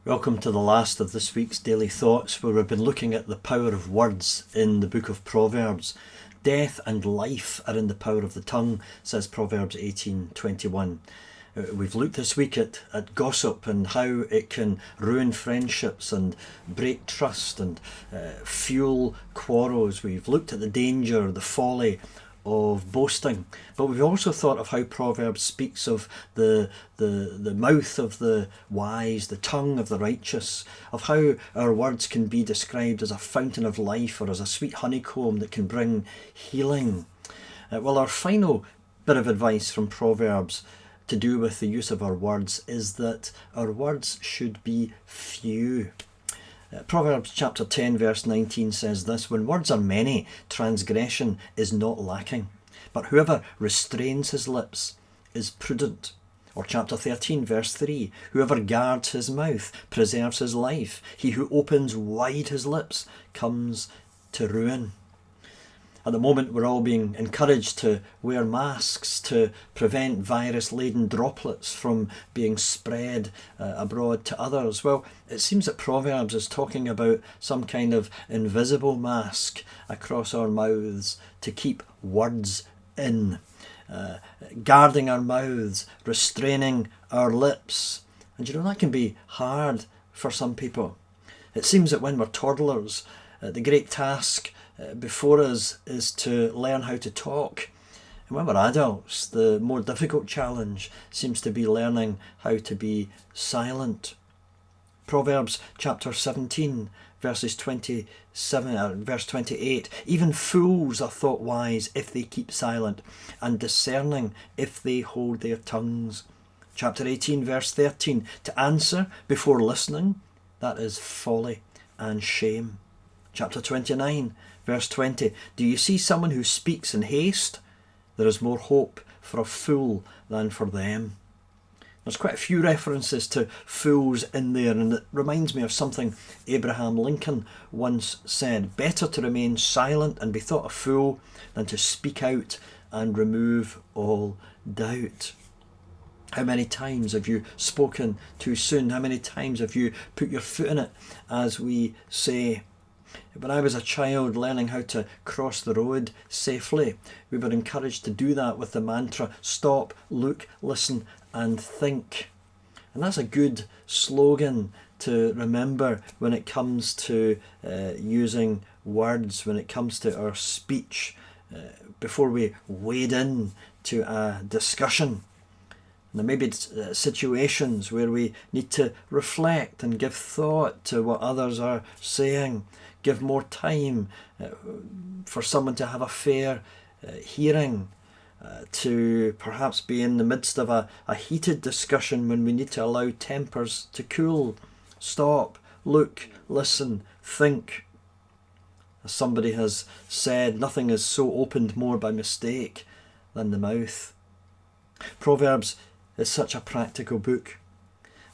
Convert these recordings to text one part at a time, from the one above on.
Welcome to the last of this week's Daily Thoughts, where we've been looking at the power of words in the book of Proverbs. Death and life are in the power of the tongue, says Proverbs 18:21. We've looked this week at gossip and how it can ruin friendships and break trust and fuel quarrels. We've looked at the danger, the folly of boasting, but we've also thought of how Proverbs speaks of the mouth of the wise, the tongue of the righteous, of how our words can be described as a fountain of life or as a sweet honeycomb that can bring healing. Well, our final bit of advice from Proverbs to do with the use of our words is that our words should be few. Proverbs chapter 10 verse 19 says this: "When words are many, transgression is not lacking, but whoever restrains his lips is prudent." Or chapter 13 verse 3, "Whoever guards his mouth preserves his life. He who opens wide his lips comes to ruin." At the moment, we're all being encouraged to wear masks to prevent virus-laden droplets from being spread abroad to others. Well, it seems that Proverbs is talking about some kind of invisible mask across our mouths to keep words in. Guarding our mouths, restraining our lips. And that can be hard for some people. It seems that when we're toddlers, the great task before us is to learn how to talk. And when we're adults, the more difficult challenge seems to be learning how to be silent. Proverbs chapter 17 verse 28, "Even fools are thought wise if they keep silent, and discerning if they hold their tongues." Chapter 18 verse 13, "To answer before listening, that is folly and shame." Chapter 29 verse 20, "Do you see someone who speaks in haste? There is more hope for a fool than for them." There's quite a few references to fools in there, and it reminds me of something Abraham Lincoln once said: "Better to remain silent and be thought a fool than to speak out and remove all doubt." How many times have you spoken too soon? How many times have you put your foot in it, as we say? When I was a child learning how to cross the road safely, we were encouraged to do that with the mantra: stop, look, listen and think. And that's a good slogan to remember when it comes to using words, when it comes to our speech, before we wade in to a discussion. There may be situations where we need to reflect and give thought to what others are saying, give more time for someone to have a fair hearing, to perhaps be in the midst of a heated discussion when we need to allow tempers to cool. Stop, look, listen, think. As somebody has said, nothing is so opened more by mistake than the mouth. Proverbs is such a practical book.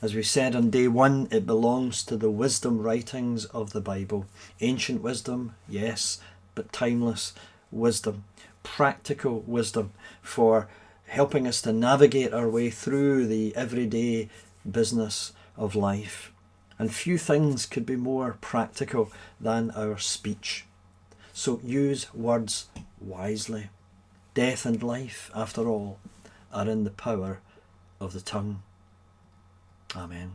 As we said on day one, it belongs to the wisdom writings of the Bible. Ancient wisdom, yes, but timeless wisdom. Practical wisdom for helping us to navigate our way through the everyday business of life. And few things could be more practical than our speech. So use words wisely. Death and life, after all, are in the power of the tongue. Amen.